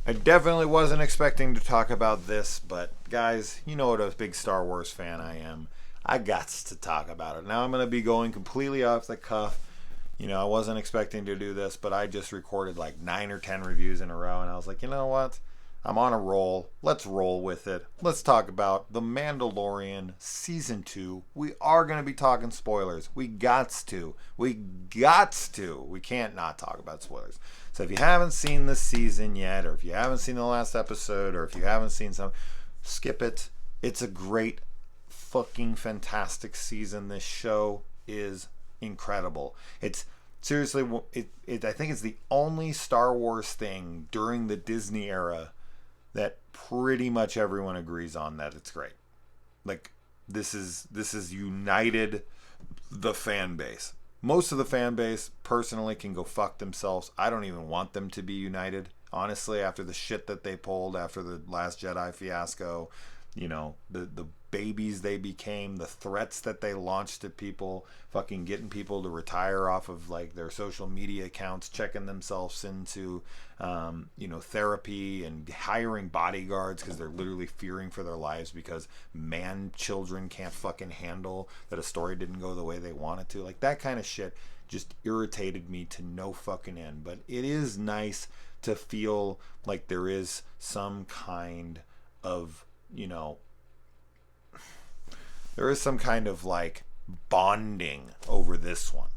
I definitely wasn't expecting to talk about this, but guys, you know what a big Star Wars fan I am. I got to talk about it. Now I'm going to be going completely off the cuff. I wasn't expecting to do this, but I just recorded like 9 or 10 reviews in a row, and I was like, you know what? I'm on a roll. Let's roll with it. Let's talk about The Mandalorian Season 2. We are going to be talking spoilers. We gots to. We gots to. We can't not talk about spoilers. So if you haven't seen this season yet, or if you haven't seen the last episode, or if you haven't seen some, skip it. It's a great, fucking fantastic season. This show is incredible. It's seriously, I think it's the only Star Wars thing during the Disney era that pretty much everyone agrees on that it's great. Like this is united the fan base. Most of the fan base personally can go fuck themselves. I don't even want them to be united. Honestly, after the shit that they pulled after the Last Jedi fiasco, the babies they became, the threats that they launched at people, fucking getting people to retire off of like their social media accounts, checking themselves into therapy, and hiring bodyguards because they're literally fearing for their lives because man children can't fucking handle that a story didn't go the way they wanted to. Like that kind of shit just irritated me to no fucking end. But it is nice to feel like there is some kind of there is some kind of like bonding over this one.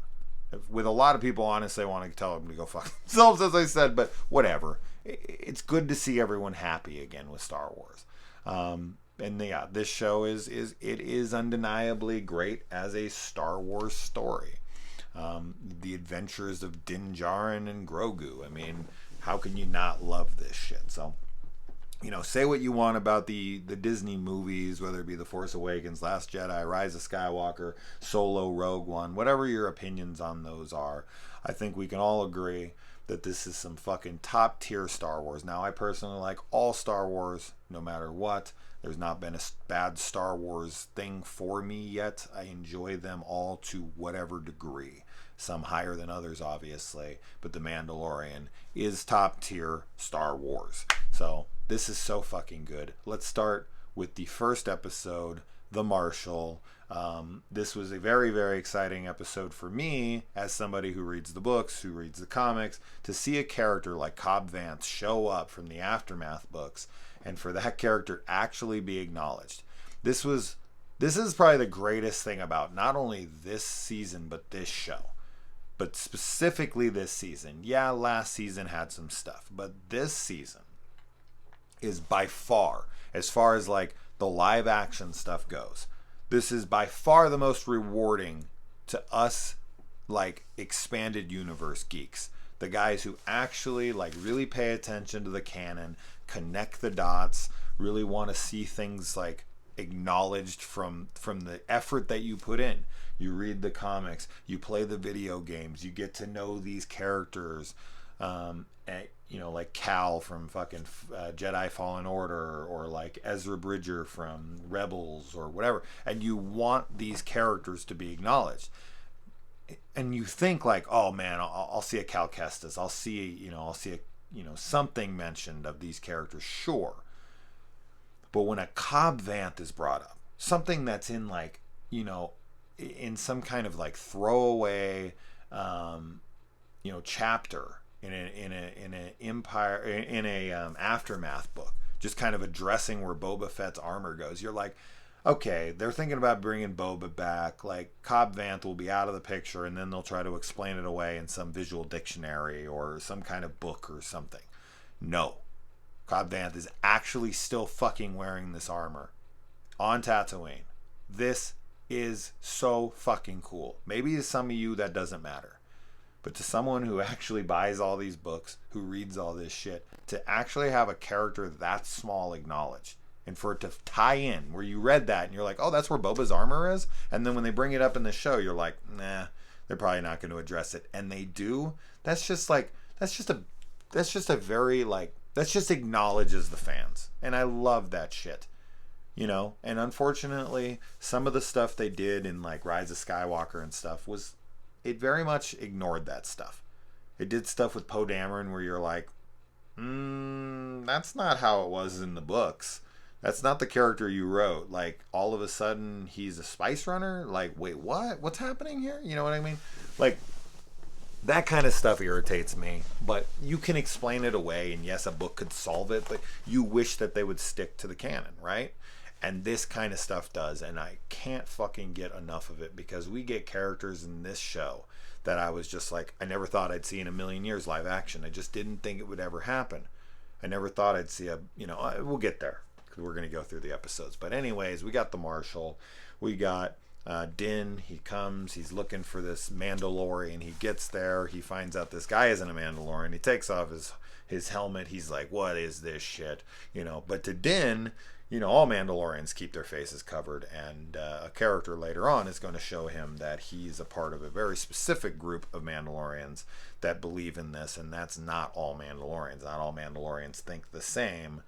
With a lot of people, honestly, I want to tell them to go fuck themselves, as I said, but whatever. It's good to see everyone happy again with Star Wars. And yeah, this show is undeniably great as a Star Wars story. The adventures of Din Djarin and Grogu. I mean, how can you not love this shit? So, say what you want about the Disney movies, whether it be The Force Awakens, Last Jedi, Rise of Skywalker, Solo, Rogue One, whatever your opinions on those are. I think we can all agree that this is some fucking top tier Star Wars. Now, I personally like all Star Wars, no matter what. There's not been a bad Star Wars thing for me yet. I enjoy them all to whatever degree. Some higher than others, obviously. But The Mandalorian is top tier Star Wars. So, this is so fucking good. Let's start with the first episode, The Marshal. This was a very, very exciting episode for me as somebody who reads the books, who reads the comics, to see a character like Cobb Vanth show up from the Aftermath books and for that character actually be acknowledged. This is probably the greatest thing about not only this season but this show. But specifically this season. Yeah, last season had some stuff, but this season is by far as like the live action stuff goes, this is by far the most rewarding to us, like expanded universe geeks, the guys who actually like really pay attention to the canon, connect the dots, really want to see things like acknowledged from the effort that you put in. You read the comics, you play the video games, you get to know these characters, like Cal from fucking Jedi Fallen Order, or like Ezra Bridger from Rebels, or whatever, and you want these characters to be acknowledged. And you think like, oh man, I'll see a Cal Kestis, I'll see something mentioned of these characters, sure. But when a Cobb Vanth is brought up, something that's in like, in some kind of like throwaway, chapter in a Empire, in a Aftermath book, just kind of addressing where Boba Fett's armor goes. You're like, okay, they're thinking about bringing Boba back. Like Cobb Vanth will be out of the picture, and then they'll try to explain it away in some visual dictionary or some kind of book or something. No, Cobb Vanth is actually still fucking wearing this armor on Tatooine. This is so fucking cool. Maybe to some of you that doesn't matter. But to someone who actually buys all these books, who reads all this shit, to actually have a character that small acknowledged, and for it to tie in where you read that and you're like, oh, that's where Boba's armor is, and then when they bring it up in the show, you're like, nah, they're probably not going to address it, and they do. That just acknowledges the fans, and I love that shit. And unfortunately, some of the stuff they did in like Rise of Skywalker and stuff it very much ignored that stuff. It did stuff with Poe Dameron where you're like, that's not how it was in the books. That's not the character you wrote. Like, all of a sudden, he's a spice runner? Like, wait, what? What's happening here? You know what I mean? Like, that kind of stuff irritates me. But you can explain it away, and yes, a book could solve it, but you wish that they would stick to the canon, right? And this kind of stuff does, and I can't fucking get enough of it, because we get characters in this show that I was just like, I never thought I'd see in a million years live action. I just didn't think it would ever happen. I never thought I'd see we'll get there, because we're going to go through the episodes. But anyways, we got the Marshal. We got Din. He comes. He's looking for this Mandalorian. He gets there. He finds out this guy isn't a Mandalorian. He takes off his helmet. He's like, what is this shit? But to Din, all Mandalorians keep their faces covered, and a character later on is going to show him that he's a part of a very specific group of Mandalorians that believe in this, and that's not all Mandalorians. Not all Mandalorians think the same,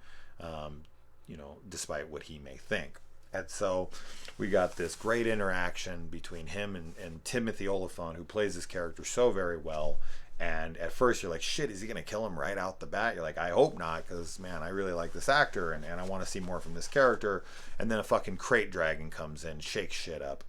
despite what he may think. And so we got this great interaction between him and Timothy Oliphant, who plays this character so very well. And at first you're like, shit, is he going to kill him right out the bat? You're like, I hope not, because, man, I really like this actor, and I want to see more from this character. And then a fucking crate dragon comes in, shakes shit up.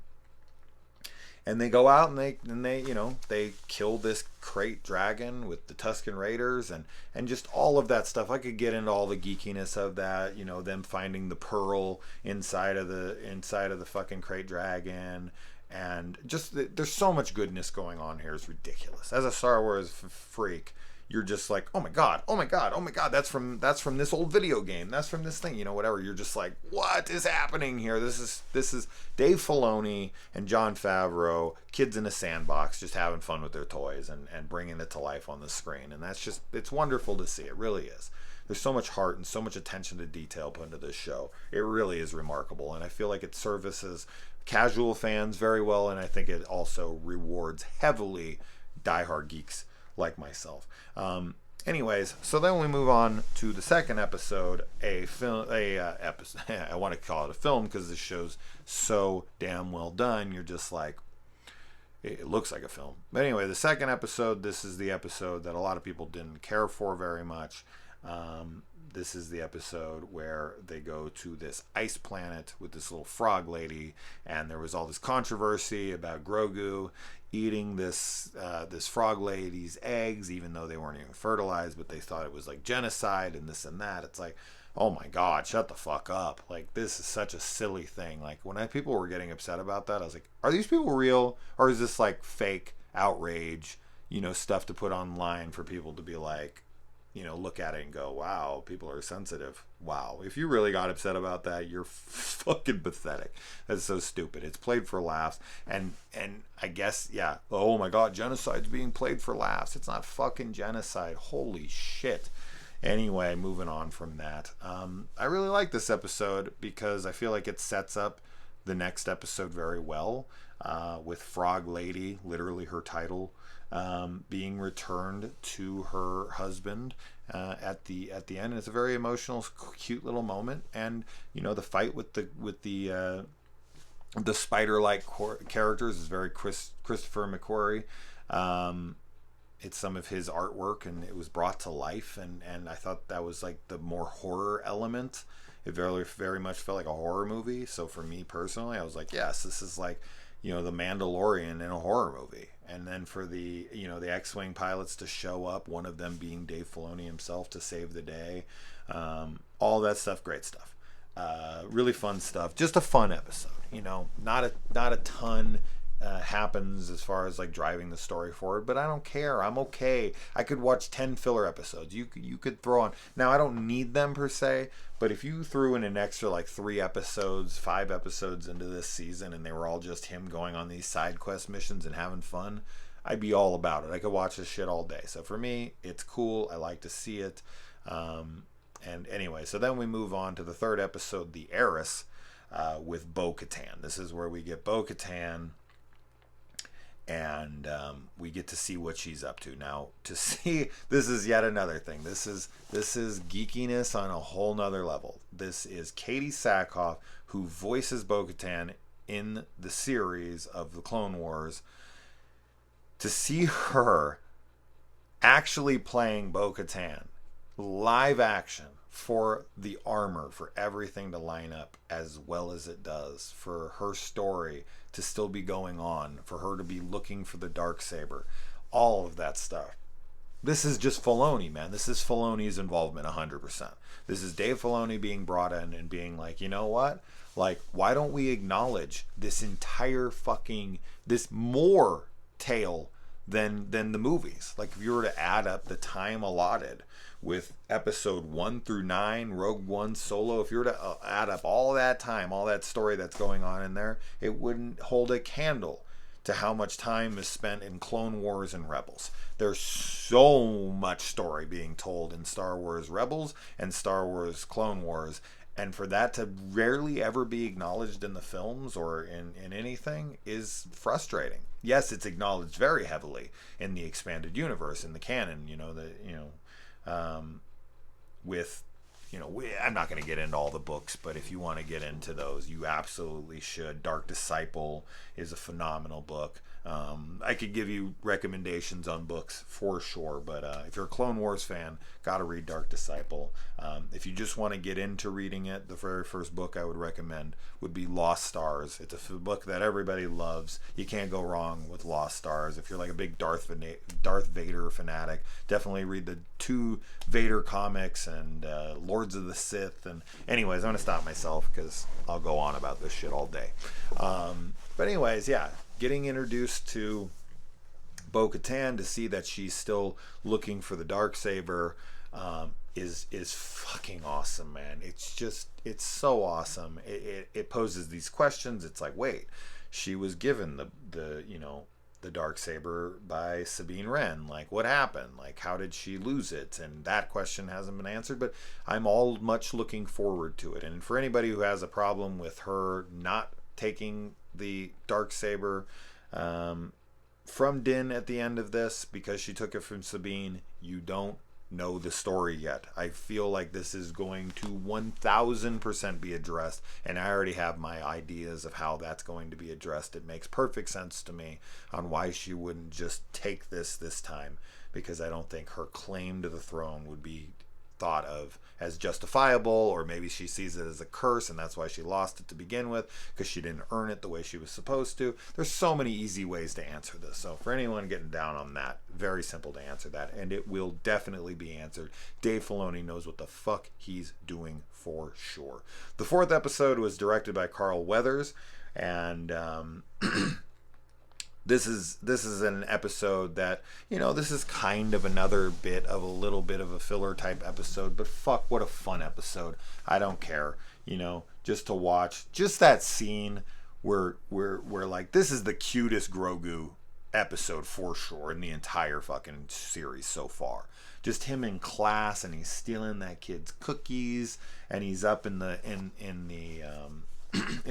And they go out and they kill this crate dragon with the Tusken Raiders and just all of that stuff. I could get into all the geekiness of that, them finding the pearl inside of the fucking crate dragon. And just, there's so much goodness going on here. It's ridiculous. As a Star Wars freak, you're just like, oh my god, that's from this old video game. That's from this thing, whatever. You're just like, what is happening here? This is Dave Filoni and Jon Favreau, kids in a sandbox, just having fun with their toys and bringing it to life on the screen. And it's wonderful to see. It really is. There's so much heart and so much attention to detail put into this show. It really is remarkable. And I feel like it services casual fans very well, and I think it also rewards heavily diehard geeks like myself. Anyways, so then we move on to the second episode, episode. I want to call it a film because this show's so damn well done. You're just like, it looks like a film. But anyway, the second episode, this is the episode that a lot of people didn't care for very much. This is the episode where they go to this ice planet with this little frog lady, and there was all this controversy about Grogu eating this frog lady's eggs, even though they weren't even fertilized, but they thought it was like genocide and this and that. It's like, oh my god, shut the fuck up. Like, this is such a silly thing. Like, when people were getting upset about that, I was like, are these people real, or is this like fake outrage, stuff to put online for people to be like, look at it and go, wow, people are sensitive. Wow. If you really got upset about that, you're fucking pathetic. That's so stupid. It's played for laughs. And I guess, yeah, oh my god, genocide's being played for laughs. It's not fucking genocide. Holy shit. Anyway, moving on from that. I really like this episode because I feel like it sets up the next episode very well, with Frog Lady, literally her title, being returned to her husband at the end. It's a very emotional, cute little moment, and the fight with the spider-like characters is very Christopher McQuarrie. It's some of his artwork, and it was brought to life, and I thought that was like the more horror element. It very, very much felt like a horror movie. So for me personally, I was like, yes, this is like, the Mandalorian in a horror movie. And then for the X-Wing pilots to show up, one of them being Dave Filoni himself, to save the day. All that stuff, great stuff. Really fun stuff. Just a fun episode, not a ton happens as far as like driving the story forward, but I don't care. I'm okay. I could watch 10 filler episodes. You could throw on. Now, I don't need them per se, but if you threw in an extra like 5 episodes into this season, and they were all just him going on these side quest missions and having fun, I'd be all about it. I could watch this shit all day. So for me, it's cool. I like to see it. And anyway, so then we move on to the third episode, The Heiress, with Bo-Katan. This is where we get Bo-Katan, and we get to see what she's up to. Now, to see, this is yet another thing. This is geekiness on a whole nother level. This is Katie Sackhoff, who voices Bo-Katan in the series of the Clone Wars. To see her actually playing Bo-Katan live action for the armor, for everything to line up as well as it does, for her story to still be going on, for her to be looking for the Darksaber, all of that stuff. This is just Filoni, man. This is Filoni's involvement 100%. This is Dave Filoni being brought in and being like, you know what? Like, why don't we acknowledge this entire fucking, this more tale than the movies? Like, if you were to add up the time allotted with episode 1 through 9, Rogue One, Solo, if you were to add up all that time, all that story that's going on in there, it wouldn't hold a candle to how much time is spent in Clone Wars and Rebels. There's so much story being told in Star Wars Rebels and Star Wars Clone Wars, and for that to rarely ever be acknowledged in the films or in anything is frustrating. Yes, it's acknowledged very heavily in the expanded universe, in the canon, with, I'm not going to get into all the books, but if you want to get into those, you absolutely should. Dark Disciple is a phenomenal book. I could give you recommendations on books for sure, but if you're a Clone Wars fan, gotta read Dark Disciple. If you just want to get into reading it, the very first book I would recommend would be Lost Stars. It's a book that everybody loves. You can't go wrong with Lost Stars. If you're like a big Darth Vader fanatic, definitely read the 2 Vader comics and Lords of the Sith. And anyways, I'm gonna stop myself because I'll go on about this shit all day. But anyways, yeah, getting introduced to Bo-Katan, to see that she's still looking for the Darksaber, is fucking awesome, man. It's so awesome. It poses these questions. It's like, wait, she was given the Darksaber by Sabine Wren. Like, what happened? Like, how did she lose it? And that question hasn't been answered, but I'm all much looking forward to it. And for anybody who has a problem with her not taking the Darksaber from Din at the end of this because she took it from Sabine, you don't know the story yet. I feel like this is going to 1000% be addressed, and I already have my ideas of how that's going to be addressed. It makes perfect sense to me on why she wouldn't just take this time, because I don't think her claim to the throne would be thought of as justifiable, or maybe she sees it as a curse and that's why she lost it to begin with, because she didn't earn it the way she was supposed to. There's so many easy ways to answer this. So for anyone getting down on that, very simple to answer that, and it will definitely be answered. Dave Filoni knows what the fuck he's doing for sure. The 4th episode was directed by Carl Weathers, and This is an episode that, this is kind of another bit of a little bit of a filler type episode, but fuck, what a fun episode. I don't care, just to watch just that scene where like, this is the cutest Grogu episode for sure in the entire fucking series so far. Just him in class, and he's stealing that kid's cookies, and he's up in the in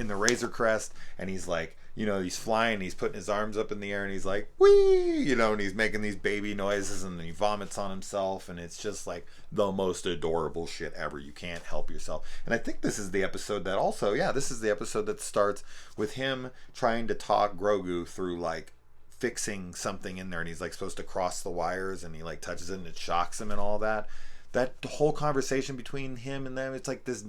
the Razor Crest, and he's like, he's flying, he's putting his arms up in the air, and he's like, wee, and he's making these baby noises, and then he vomits on himself, and it's just like the most adorable shit ever. You can't help yourself. And I think this is the episode that also, this is the episode that starts with him trying to talk Grogu through like fixing something in there, and he's like supposed to cross the wires, and he like touches it and it shocks him and all that. That whole conversation between him and them, it's like this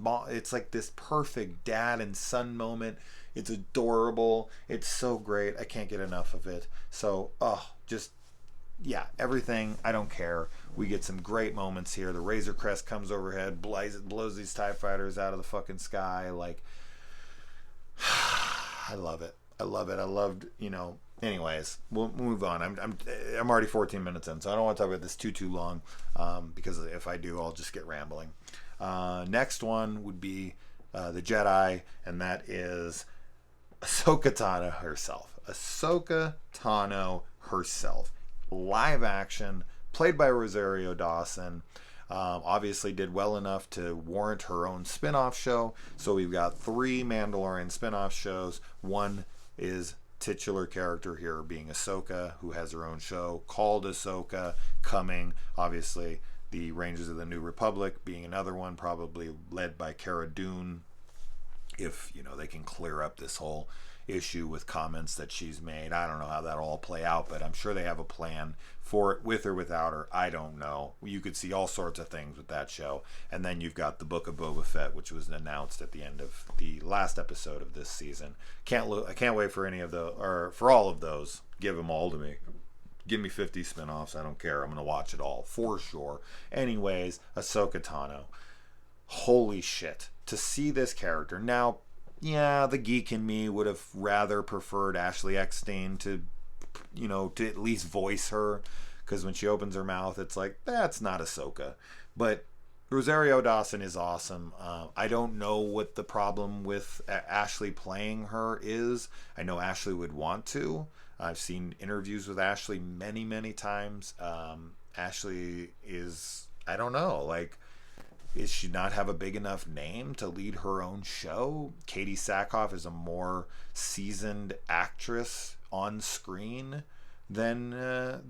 perfect dad and son moment. It's adorable. It's so great. I can't get enough of it. So, everything. I don't care. We get some great moments here. The Razor Crest comes overhead, blows these TIE fighters out of the fucking sky. Like, I love it. I loved, Anyways, we'll move on. I'm already 14 minutes in, so I don't want to talk about this too long, because if I do, I'll just get rambling. Next one would be the Jedi, and that is Ahsoka Tano herself. Ahsoka Tano herself. Live action, played by Rosario Dawson. Obviously did well enough to warrant her own spin-off show. So we've got 3 Mandalorian spin-off shows. One is titular character here being Ahsoka, who has her own show called Ahsoka, coming. Obviously, the Rangers of the New Republic being another one, probably led by Cara Dune, if they can clear up this whole issue with comments that she's made. I don't know how that'll all play out, but I'm sure they have a plan for it, with or without her. I don't know. You could see all sorts of things with that show. And then you've got the Book of Boba Fett, which was announced at the end of the last episode of this season. I can't wait for any of the, or for all of those. Give them all to me. Give me 50 spinoffs. I don't care. I'm going to watch it all for sure. Anyways, Ahsoka Tano. Holy shit. To see this character. Now, yeah, the geek in me would have rather preferred Ashley Eckstein to at least voice her. Because when she opens her mouth, it's like, that's not Ahsoka. But Rosario Dawson is awesome. I don't know what the problem with Ashley playing her is. I know Ashley would want to. I've seen interviews with Ashley many, many times. Ashley is, I don't know, like, is she not have a big enough name to lead her own show? Katie Sackhoff is a more seasoned actress on screen than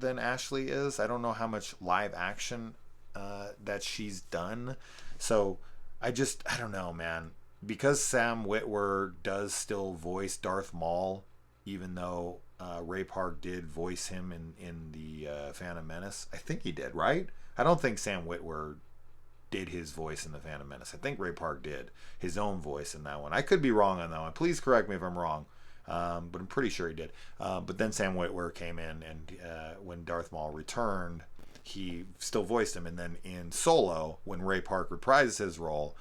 Ashley is. I don't know how much live action that she's done. So I don't know, man. Because Sam Witwer does still voice Darth Maul, even though Ray Park did voice him in the Phantom Menace. I think he did, right? I don't think Sam Witwer did his voice in the Phantom Menace. I think Ray Park did his own voice in that one. I could be wrong on that one. Please correct me if I'm wrong. But I'm pretty sure he did. But then Sam Witwer came in, and when Darth Maul returned, he still voiced him. And then in Solo, when Ray Park reprises his role,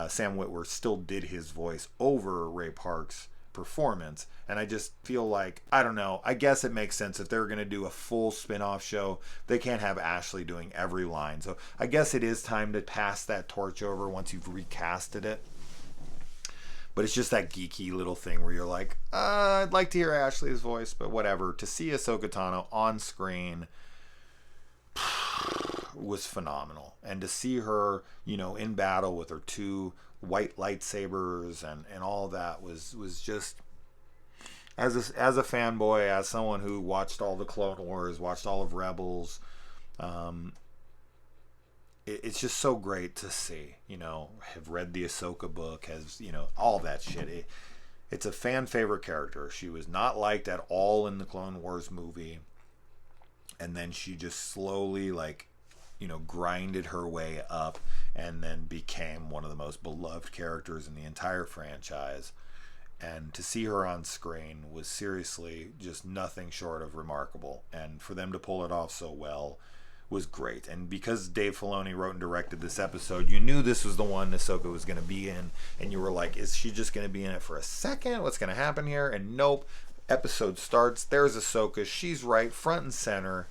Sam Witwer still did his voice over Ray Park's performance. And I just feel like, I don't know, I guess it makes sense if they're going to do a full spin-off show, they can't have Ashley doing every line. So I guess it is time to pass that torch over once you've recasted it. But it's just that geeky little thing where you're like, I'd like to hear Ashley's voice, but whatever. To see Ahsoka Tano on screen was phenomenal. And to see her, in battle with her two white lightsabers and all that was just, as a fanboy, as someone who watched all the Clone Wars, watched all of Rebels, it's just so great to see, have read the Ahsoka book, has, all that shit. It's a fan favorite character. She was not liked at all in the Clone Wars movie. And then she just slowly, grinded her way up and then became one of the most beloved characters in the entire franchise. And to see her on screen was seriously just nothing short of remarkable. And for them to pull it off so well was great. And because Dave Filoni wrote and directed this episode, you knew this was the one Ahsoka was going to be in. And you were like, is she just going to be in it for a second? What's going to happen here? And nope. Episode starts. There's Ahsoka. She's right front and center.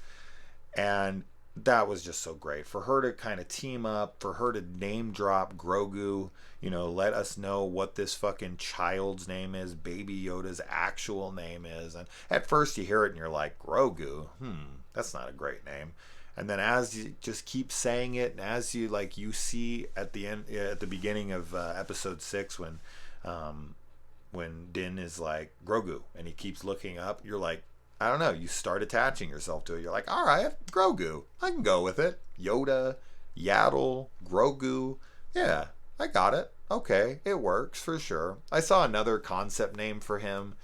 And that was just so great. For her to kind of team up, for her to name drop Grogu, let us know what this fucking child's name is, Baby Yoda's actual name is. And at first you hear it and you're like, Grogu? That's not a great name. And then as you just keep saying it, and as you see at the end, at the beginning of episode 6, when Din is like, Grogu, and he keeps looking up, you're like, I don't know, you start attaching yourself to it. You're like, all right, Grogu, I can go with it. Yoda, Yaddle, Grogu, yeah, I got it. Okay, it works for sure. I saw another concept name for him.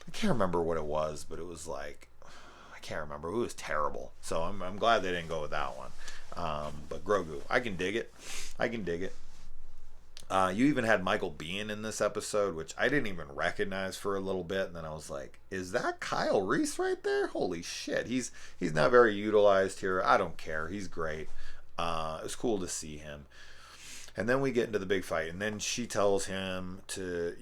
I can't remember what it was, but it was like, I can't remember. It was terrible. So I'm glad they didn't go with that one. But Grogu, I can dig it. You even had Michael Biehn in this episode, which I didn't even recognize for a little bit, and then I was like, is that Kyle Reese right there? Holy shit. He's not very utilized here. I don't care. He's great. It was cool to see him. And then we get into the big fight, and then she tells him to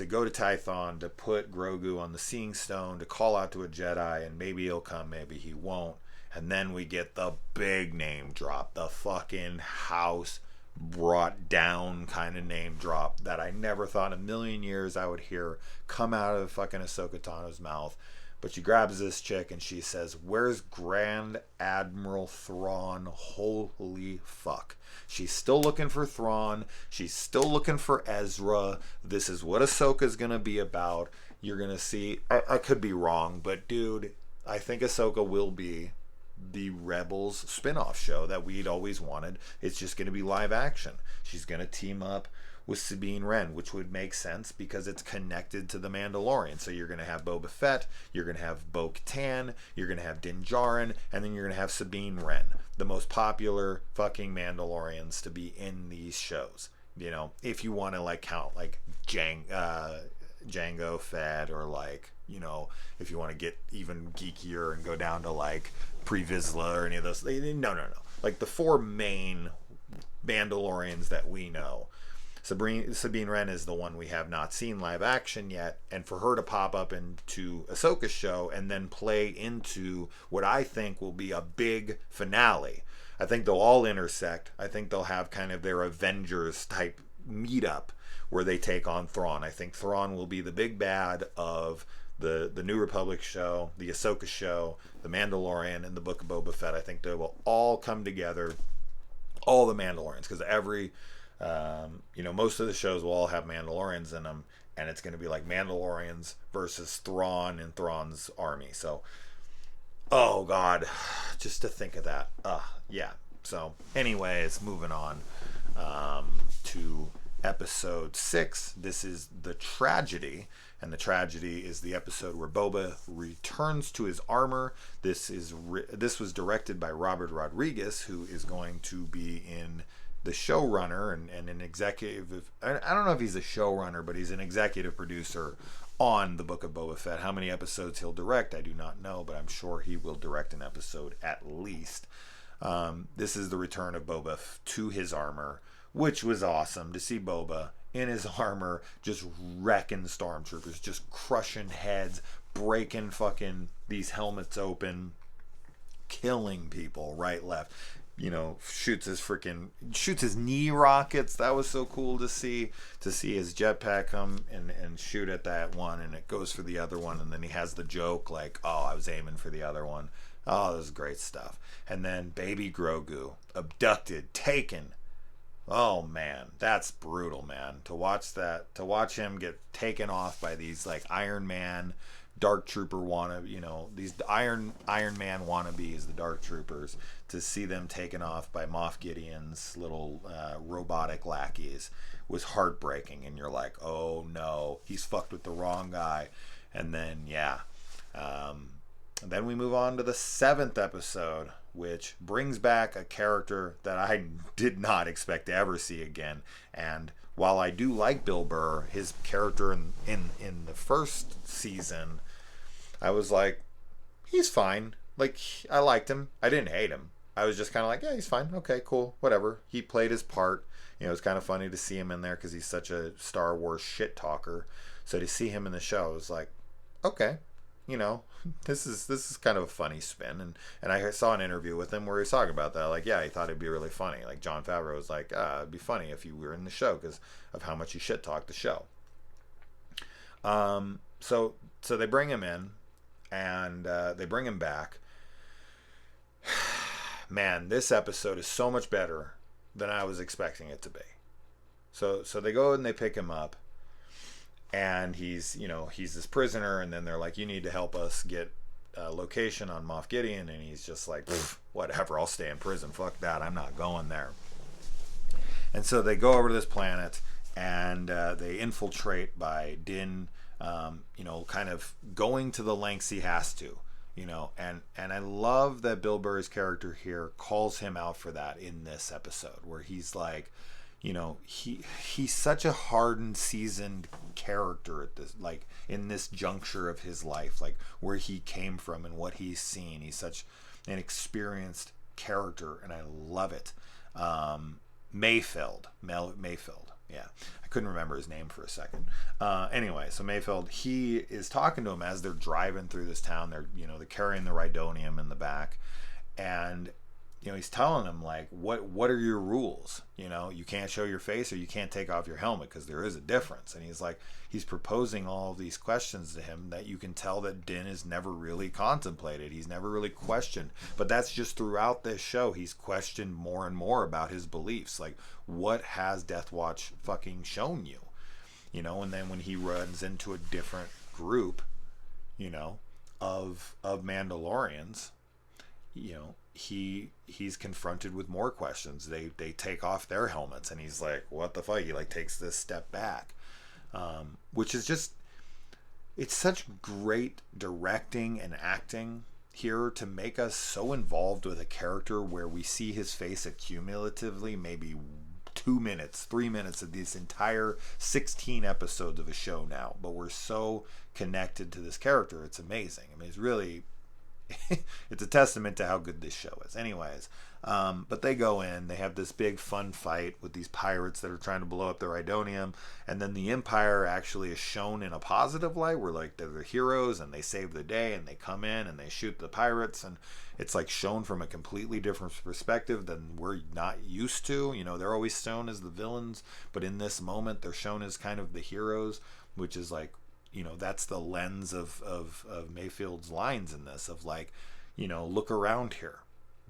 go to Tython, to put Grogu on the Seeing Stone, to call out to a Jedi, and maybe he'll come, maybe he won't. And then we get the big name drop, the fucking house brought down kind of name drop that I never thought in a million years I would hear come out of fucking Ahsoka Tano's mouth. But she grabs this chick and she says, where's Grand Admiral Thrawn? Holy fuck. She's still looking for Thrawn. She's still looking for Ezra. This is what Ahsoka's going to be about. You're going to see, I could be wrong, but dude, I think Ahsoka will be the Rebels spin-off show that we'd always wanted. It's just going to be live action. She's going to team up with Sabine Wren, which would make sense because it's connected to the Mandalorian. So you're going to have Boba Fett, you're going to have Bo-Katan, you're going to have Din Djarin, and then you're going to have Sabine Wren, the most popular fucking Mandalorians to be in these shows. You know, if you want to like count like Jango Fett, or like, you know, if you want to get even geekier and go down to like Pre Vizsla or any of those. No. Like the four main Mandalorians that we know. Sabine Wren is the one we have not seen live action yet, and for her to pop up into Ahsoka's show and then play into what I think will be a big finale. I think they'll all intersect. I think they'll have kind of their Avengers type meetup where they take on Thrawn. I think Thrawn will be the big bad of the New Republic show, the Ahsoka show, the Mandalorian, and the Book of Boba Fett. I think they will all come together, all the Mandalorians, because most of the shows will all have Mandalorians in them, and it's going to be like Mandalorians versus Thrawn and Thrawn's army. So, oh God, just to think of that. Yeah. So, anyways, moving on to episode 6. This is The Tragedy, and The Tragedy is the episode where Boba returns to his armor. This was directed by Robert Rodriguez, who is going to be in the showrunner and an executive. I don't know if he's a showrunner, but he's an executive producer on the Book of Boba Fett. How many episodes he'll direct, I do not know, but I'm sure he will direct an episode at least. This is the return of Boba to his armor, which was awesome to see Boba in his armor just wrecking stormtroopers, just crushing heads, breaking fucking these helmets open, killing people right, left. You know, shoots his knee rockets. That was so cool to see his jetpack come and shoot at that one, and it goes for the other one, and then he has the joke like, oh, I was aiming for the other one. Oh, this is great stuff. And then baby Grogu abducted, taken. Oh man, that's brutal, man. To watch him get taken off by these like Iron Man, Dark Trooper these Iron Man wannabes, the Dark Troopers, to see them taken off by Moff Gideon's little robotic lackeys was heartbreaking. And you're like, oh no, he's fucked with the wrong guy. And then then we move on to the 7th episode, which brings back a character that I did not expect to ever see again. And while I do like Bill Burr, his character in the first season, I was like, he's fine. Like, I liked him. I didn't hate him. I was just kind of like, yeah, he's fine. Okay, cool, whatever. He played his part. You know, it's kind of funny to see him in there because he's such a Star Wars shit talker. So to see him in the show, I was like, okay, you know, this is kind of a funny spin. And I saw an interview with him where he was talking about that. Like, yeah, he thought it'd be really funny. Like, Jon Favreau was like, it'd be funny if you were in the show because of how much he shit talked the show. So they bring him in, and they bring him back. Man, this episode is so much better than I was expecting it to be. So they go and they pick him up, and he's this prisoner, and then they're like, you need to help us get a location on Moff Gideon, and he's just like, whatever, I'll stay in prison, fuck that, I'm not going there. And so they go over to this planet, and they infiltrate by Din, kind of going to the lengths he has to, and I love that Bill Burr's character here calls him out for that in this episode, where he's like, he's such a hardened, seasoned character at this, like, in this juncture of his life, like where he came from and what he's seen. He's such an experienced character, and I love it. Mayfield. Yeah, I couldn't remember his name for a second. Anyway, so Mayfield, he is talking to him as they're driving through this town. They're carrying the Rhydonium in the back, and he's telling him, like, what are your rules? You can't show your face, or you can't take off your helmet, because there is a difference. And he's proposing all of these questions to him that you can tell that Din has never really contemplated. He's never really questioned. But that's just throughout this show. He's questioned more and more about his beliefs. Like, what has Death Watch fucking shown you? And then when he runs into a different group, of Mandalorians, he's confronted with more questions. They take off their helmets, and he's like, what the fuck? He like takes this step back, which is just, it's such great directing and acting here to make us so involved with a character where we see his face accumulatively maybe 2 minutes, 3 minutes of these entire 16 episodes of a show now, but we're so connected to this character. It's amazing. I mean, it's really it's a testament to how good this show is. Anyways, but they go in, they have this big fun fight with these pirates that are trying to blow up their Idonium, and then the Empire actually is shown in a positive light, where like they're the heroes and they save the day, and they come in and they shoot the pirates, and it's like shown from a completely different perspective than we're not used to. They're always shown as the villains, but in this moment they're shown as kind of the heroes, which is like, that's the lens of Mayfield's lines in this, of like, look around here.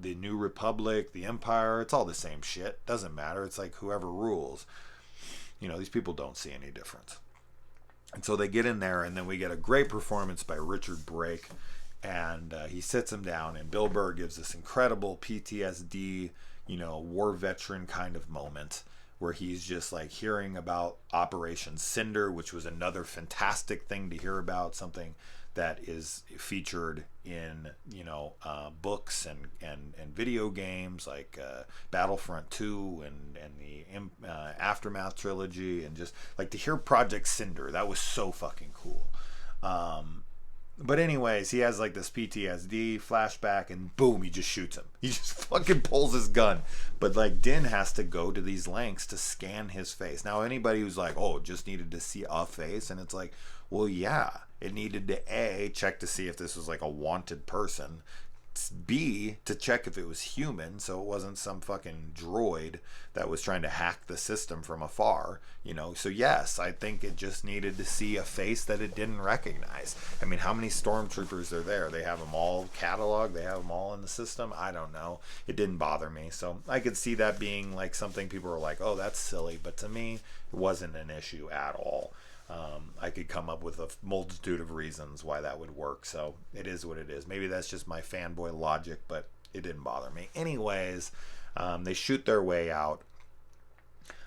The New Republic, the Empire, it's all the same shit. Doesn't matter. It's like whoever rules. These people don't see any difference. And so they get in there, and then we get a great performance by Richard Brake, and he sits him down, and Bill Burr gives this incredible PTSD, war veteran kind of moment, where he's just like hearing about Operation Cinder, which was another fantastic thing to hear about, something that is featured in books and video games like Battlefront 2 and the Aftermath trilogy, and just like to hear Project Cinder, that was so fucking cool. But anyways, he has like this PTSD flashback, and boom, he just shoots him. He just fucking pulls his gun. But like Din has to go to these lengths to scan his face. Now anybody who's like, oh, just needed to see a face, and it's like, well, yeah, it needed to A, check to see if this was like a wanted person, B, to check if it was human, so it wasn't some fucking droid that was trying to hack the system from afar. So yes, I think it just needed to see a face that it didn't recognize. I mean, how many stormtroopers are there? They have them all cataloged, they have them all in the system. I don't know. It didn't bother me, so I could see that being like something people are like, oh, that's silly, but to me it wasn't an issue at all. I could come up with a multitude of reasons why that would work, so it is what it is. Maybe that's just my fanboy logic, but it didn't bother me. Anyways, they shoot their way out.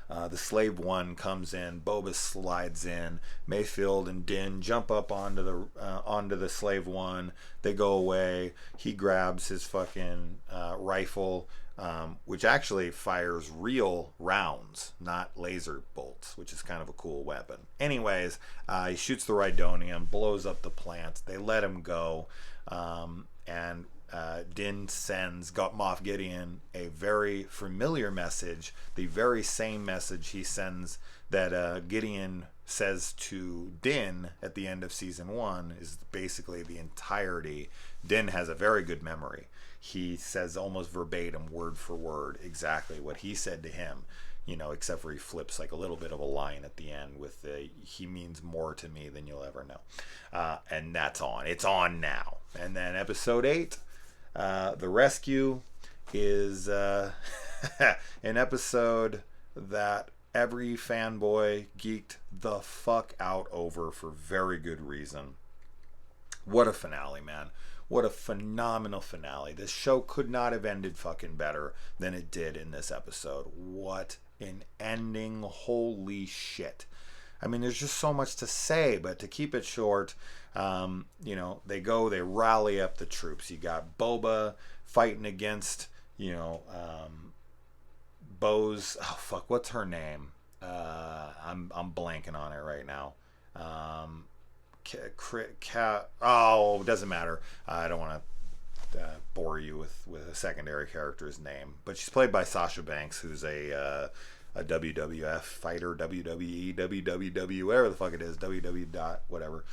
The Slave One comes in, Boba slides in, Mayfield and Din jump up onto the Slave One. They go away. He grabs his fucking rifle, which actually fires real rounds, not laser bolts, which is kind of a cool weapon. Anyways, he shoots the Rhydonium, blows up the plant. They let him go, and Din sends Moff Gideon a very familiar message, the very same message he sends that Gideon says to Din at the end of season 1 is basically the entirety. Din has a very good memory. He says almost verbatim, word for word, exactly what he said to him, except for he flips like a little bit of a line at the end with he means more to me than you'll ever know. And that's on. It's on now. And then episode 8, The Rescue, is an episode that every fanboy geeked the fuck out over for very good reason. What a finale, man. What a phenomenal finale. This show could not have ended fucking better than it did in this episode. What an ending. Holy shit. I mean, there's just so much to say, but to keep it short, they rally up the troops. You got Boba fighting against, Bo's, what's her name? I'm blanking on it right now. It doesn't matter. I don't want to bore you with a secondary character's name, but she's played by Sasha Banks, who's a WWF fighter, WWE, WWW, whatever the fuck it is, WW whatever.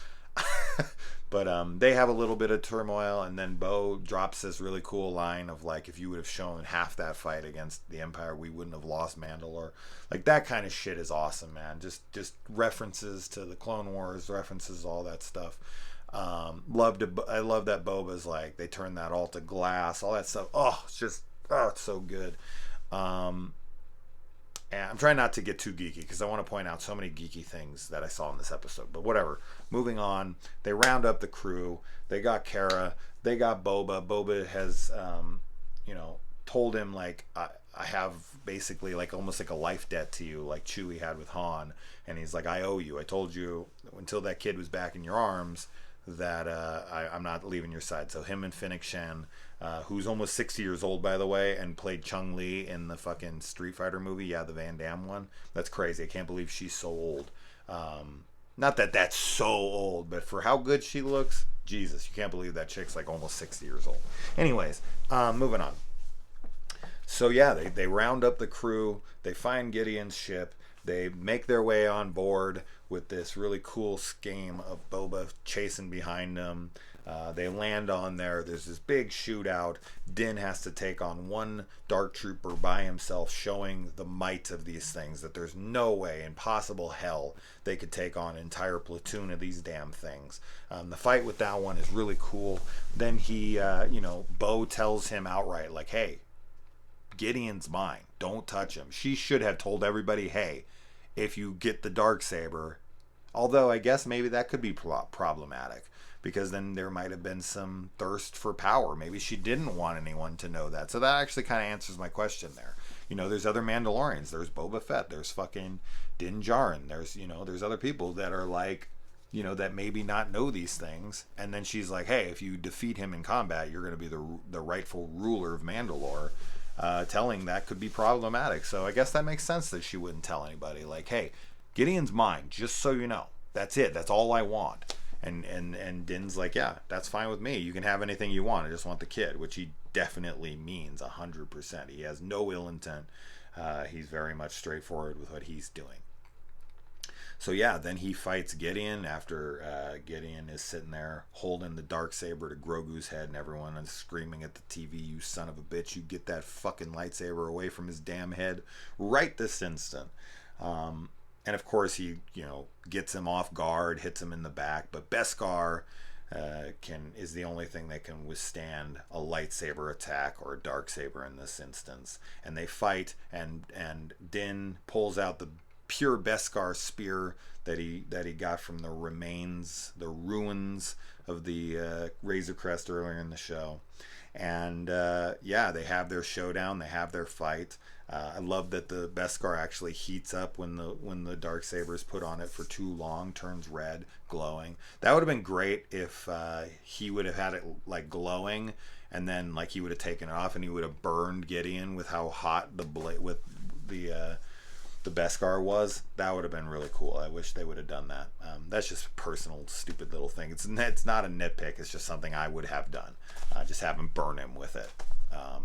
But they have a little bit of turmoil, and then Bo drops this really cool line of like, if you would have shown half that fight against the Empire, we wouldn't have lost Mandalore. Like, that kind of shit is awesome, man. Just references to the Clone Wars, references, all that stuff. I love that Boba's like, they turn that all to glass, all that stuff. It's so good. And I'm trying not to get too geeky because I want to point out so many geeky things that I saw in this episode. But whatever. Moving on. They round up the crew. They got Kara. They got Boba. Boba has, told him like I have basically like almost like a life debt to you, like Chewie had with Han. And he's like, I owe you. I told you until that kid was back in your arms that I'm not leaving your side. So him and Fennec Shen, who's almost 60 years old, by the way, and played Chun-Li in the fucking Street Fighter movie. Yeah, the Van Damme one. That's crazy. I can't believe she's so old. Not that that's so old, but for how good she looks, Jesus, you can't believe that chick's like almost 60 years old. Anyways, moving on. So yeah, they round up the crew. They find Gideon's ship. They make their way on board with this really cool scheme of Boba chasing behind them. They land on there. There's this big shootout. Din has to take on one dark trooper by himself, showing the might of these things, that there's no way in possible hell they could take on an entire platoon of these damn things. The fight with that one is really cool. Then he, Bo tells him outright, like, hey, Gideon's mine. Don't touch him. She should have told everybody, hey, if you get the Darksaber, although I guess maybe that could be problematic, because then there might have been some thirst for power. Maybe she didn't want anyone to know that. So that actually kind of answers my question there. There's other Mandalorians. There's Boba Fett. There's fucking Din Djarin. There's other people that are like, that maybe not know these things. And then she's like, hey, if you defeat him in combat, you're going to be the rightful ruler of Mandalore. Telling that could be problematic. So I guess that makes sense that she wouldn't tell anybody. Like, hey, Gideon's mine, just so you know. That's it. That's all I want. And Din's like, yeah, that's fine with me. You can have anything you want. I just want the kid, which he definitely means 100%. He has no ill intent. He's very much straightforward with what he's doing. So yeah, then he fights Gideon after Gideon is sitting there holding the Darksaber to Grogu's head, and everyone is screaming at the TV, you son of a bitch, you get that fucking lightsaber away from his damn head right this instant. And of course he, gets him off guard, hits him in the back, but Beskar is the only thing that can withstand a lightsaber attack or a Darksaber in this instance. And they fight, and Din pulls out the pure Beskar spear that he got from the ruins of the Razor Crest earlier in the show. And they have their showdown. They have their fight. I love that the Beskar actually heats up when the Darksaber is put on it for too long, turns red, glowing. That would have been great if he would have had it like glowing, and then like he would have taken it off and he would have burned Gideon with how hot the Beskar was. That would have been really cool. I wish they would have done that. That's just a personal stupid little thing. It's not a nitpick. It's just something I would have done. Just have him burn him with it.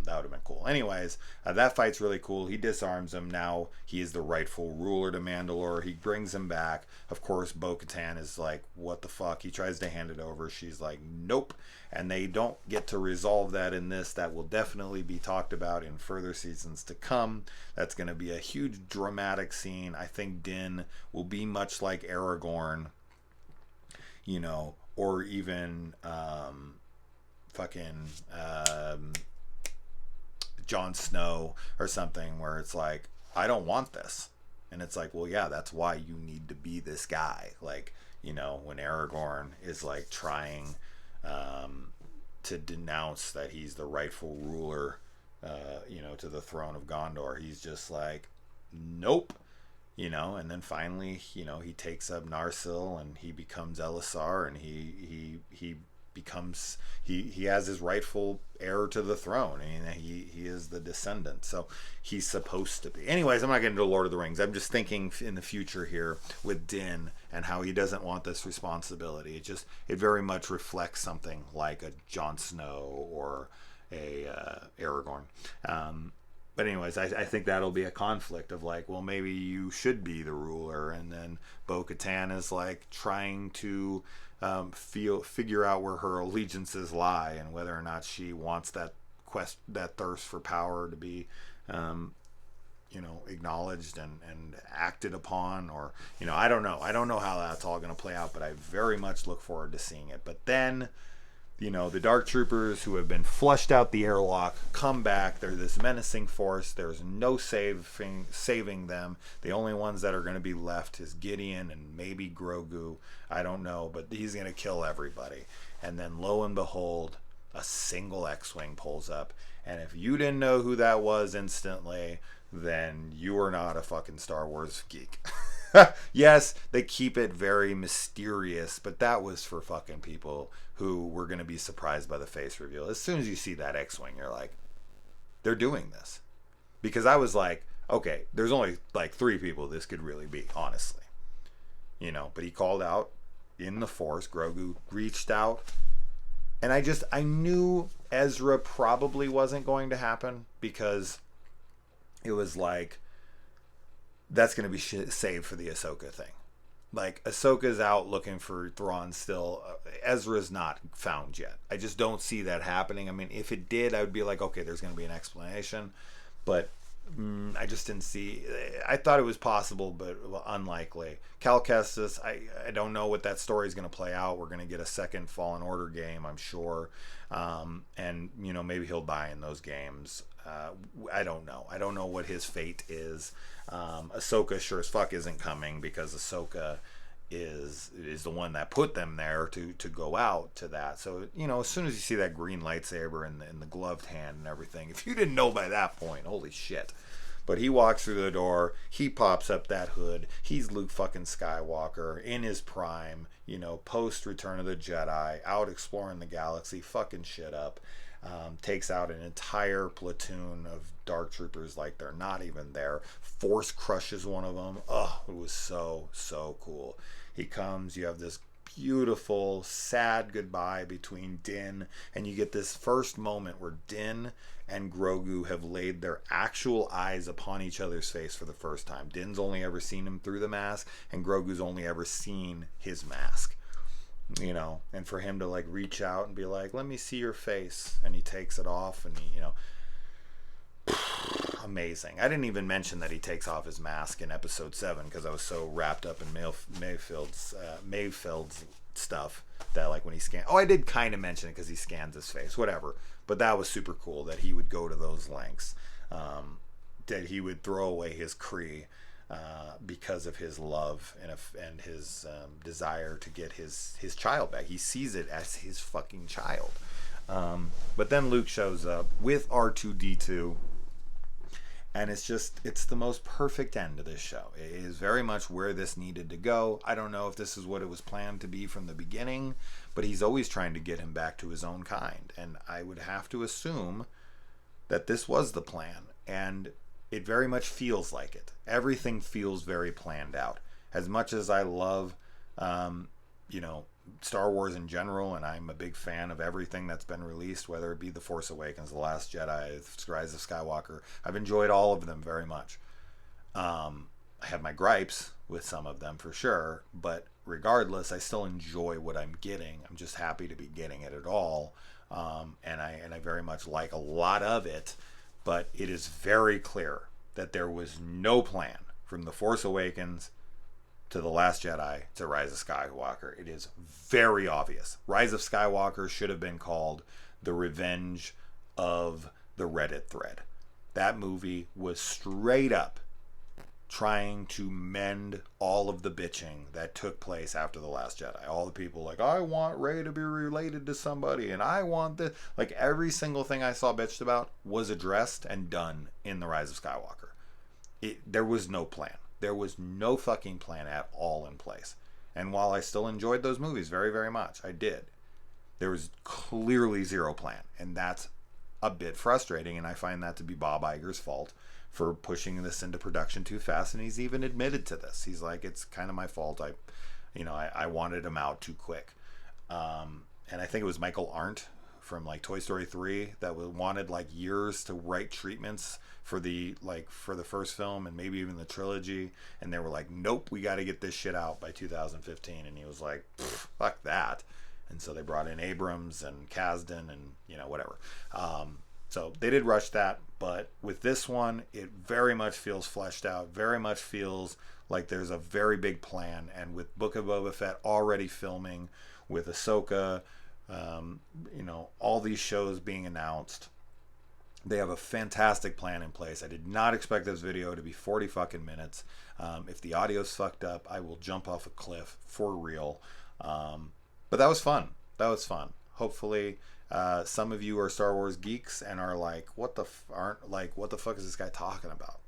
That would have been cool. Anyways, that fight's really cool. He disarms him. Now he is the rightful ruler to Mandalore. He brings him back. Of course, Bo-Katan is like, what the fuck? He tries to hand it over. She's like, nope. And they don't get to resolve that in this. That will definitely be talked about in further seasons to come. That's going to be a huge dramatic scene. I think Din will be much like Aragorn, or even Jon Snow or something, where it's like, I don't want this. And it's like, well, yeah, that's why you need to be this guy. Like, when Aragorn is like trying to denounce that he's the rightful ruler, to the throne of Gondor, he's just like, nope. And then finally, he takes up Narsil and he becomes Elisar, and he becomes he has his rightful heir to the throne. I mean, he is the descendant, so he's supposed to be. Anyways, I'm not getting into Lord of the Rings. I'm just thinking in the future here with Din and how he doesn't want this responsibility. It very much reflects something like a Jon Snow or a Aragorn. But anyways, I think that'll be a conflict of like, well, maybe you should be the ruler, and then Bo-Katan is like trying to figure out where her allegiances lie and whether or not she wants that thirst for power to be acknowledged and acted upon, or I don't know how that's all going to play out, but I very much look forward to seeing it. But then The Dark Troopers who have been flushed out the airlock come back. They're this menacing force. There's no saving them. The only ones that are going to be left is Gideon and maybe Grogu. I don't know, but he's going to kill everybody. And then lo and behold, a single X-Wing pulls up. And if you didn't know who that was instantly, then you are not a fucking Star Wars geek. Yes, they keep it very mysterious, but that was for fucking people who were going to be surprised by the face reveal. As soon as you see that X-Wing, you're like, they're doing this. Because I was like, okay, there's only like 3 people this could really be, honestly. But he called out in the Force. Grogu reached out. And I knew Ezra probably wasn't going to happen, because it was like, that's going to be saved for the Ahsoka thing. Like, Ahsoka's out looking for Thrawn still. Ezra's not found yet. I just don't see that happening. I mean, if it did, I would be like, okay, there's going to be an explanation. But I just didn't see. I thought it was possible, but unlikely. Cal Kestis, I don't know what that story is going to play out. We're going to get a second Fallen Order game, I'm sure. And, maybe he'll die in those games. I don't know. I don't know what his fate is. Ahsoka sure as fuck isn't coming, because Ahsoka is the one that put them there to go out to that. So, as soon as you see that green lightsaber in the gloved hand and everything, if you didn't know by that point, holy shit. But he walks through the door, he pops up that hood, he's Luke fucking Skywalker in his prime, post Return of the Jedi, out exploring the galaxy, fucking shit up. Takes out an entire platoon of Dark Troopers like they're not even there. Force crushes one of them. Oh, it was so cool. He comes, you have this beautiful, sad goodbye between Din, and you get this first moment where Din and Grogu have laid their actual eyes upon each other's face for the first time. Din's only ever seen him through the mask, and Grogu's only ever seen his mask. And for him to like reach out and be like, let me see your face, and he takes it off, and he, amazing. I didn't even mention that he takes off his mask in episode 7, because I was so wrapped up in Mayfield's stuff that, like, when he scanned, I did kind of mention it because he scans his face, whatever, but that was super cool that he would go to those lengths, that he would throw away his Kree, because of his love and his desire to get his child back. He sees it as his fucking child. But then Luke shows up with R2-D2, and it's the most perfect end to this show. It is very much where this needed to go. I don't know if this is what it was planned to be from the beginning, but he's always trying to get him back to his own kind, and I would have to assume that this was the plan, and it very much feels like it. Everything feels very planned out. As much as I love, Star Wars in general, and I'm a big fan of everything that's been released, whether it be The Force Awakens, The Last Jedi, Rise of Skywalker, I've enjoyed all of them very much. I have my gripes with some of them for sure, but regardless, I still enjoy what I'm getting. I'm just happy to be getting it at all, and I very much like a lot of it. But it is very clear that there was no plan from The Force Awakens to The Last Jedi to Rise of Skywalker. It is very obvious. Rise of Skywalker should have been called The Revenge of the Reddit Thread. That movie was straight up trying to mend all of the bitching that took place after The Last Jedi. All the people like, I want Rey to be related to somebody, and I want this. Like, every single thing I saw bitched about was addressed and done in The Rise of Skywalker. There was no plan. There was no fucking plan at all in place. And while I still enjoyed those movies very, very much, I did, there was clearly zero plan. And that's a bit frustrating, and I find that to be Bob Iger's fault for pushing this into production too fast, and he's even admitted to this. He's like, it's kind of my fault. I wanted him out too quick. And I think it was Michael Arndt from like Toy Story 3 that wanted like years to write treatments for the first film and maybe even the trilogy, and they were like, nope, we got to get this shit out by 2015. And he was like, fuck that. And so they brought in Abrams and Kasdan and whatever. So they did rush that, but with this one, it very much feels fleshed out, very much feels like there's a very big plan. And with Book of Boba Fett already filming, with Ahsoka All these shows being announced. They have a fantastic plan in place. I did not expect this video to be 40 fucking minutes. If the audio's fucked up, I will jump off a cliff for real. But that was fun. That was fun. Hopefully, some of you are Star Wars geeks and are like, what the fuck is this guy talking about?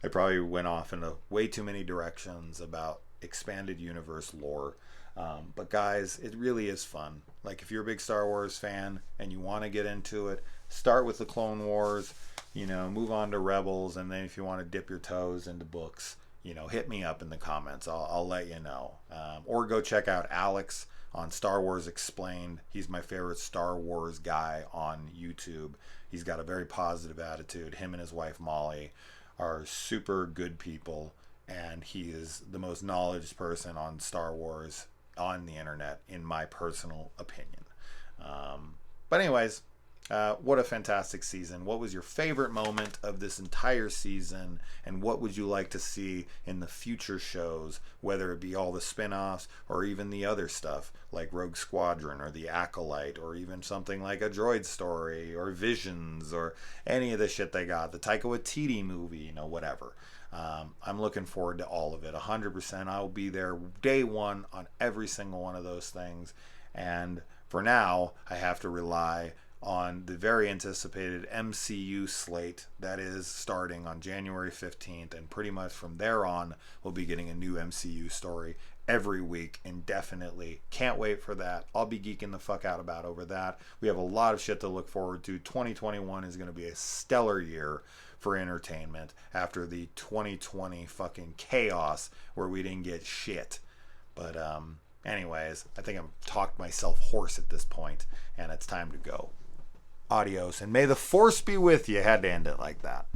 I probably went off into way too many directions about expanded universe lore. But guys, it really is fun. Like, if you're a big Star Wars fan and you want to get into it, start with the Clone Wars, move on to Rebels, and then if you want to dip your toes into books, hit me up in the comments. I'll let you know. Or go check out Alex on Star Wars Explained. He's my favorite Star Wars guy on YouTube. He's got a very positive attitude. Him and his wife Molly are super good people, and he is the most knowledgeable person on Star Wars on the internet, in my personal opinion. But anyways, what a fantastic season. What was your favorite moment of this entire season, and what would you like to see in the future shows, whether it be all the spin-offs or even the other stuff like Rogue Squadron or The Acolyte, or even something like a Droid Story or Visions or any of the shit they got, the Taika Waititi movie, whatever. I'm looking forward to all of it 100%. I'll be there day one on every single one of those things. And for now, I have to rely on the very anticipated MCU slate that is starting on January 15th. And pretty much from there on, we'll be getting a new MCU story every week indefinitely. Can't wait for that. I'll be geeking the fuck out about over that. We have a lot of shit to look forward to. 2021 is going to be a stellar year for entertainment after the 2020 fucking chaos where we didn't get shit. But anyways, I think I've talked myself hoarse at this point, and it's time to go. Adios, and may the force be with you. Had to end it like that.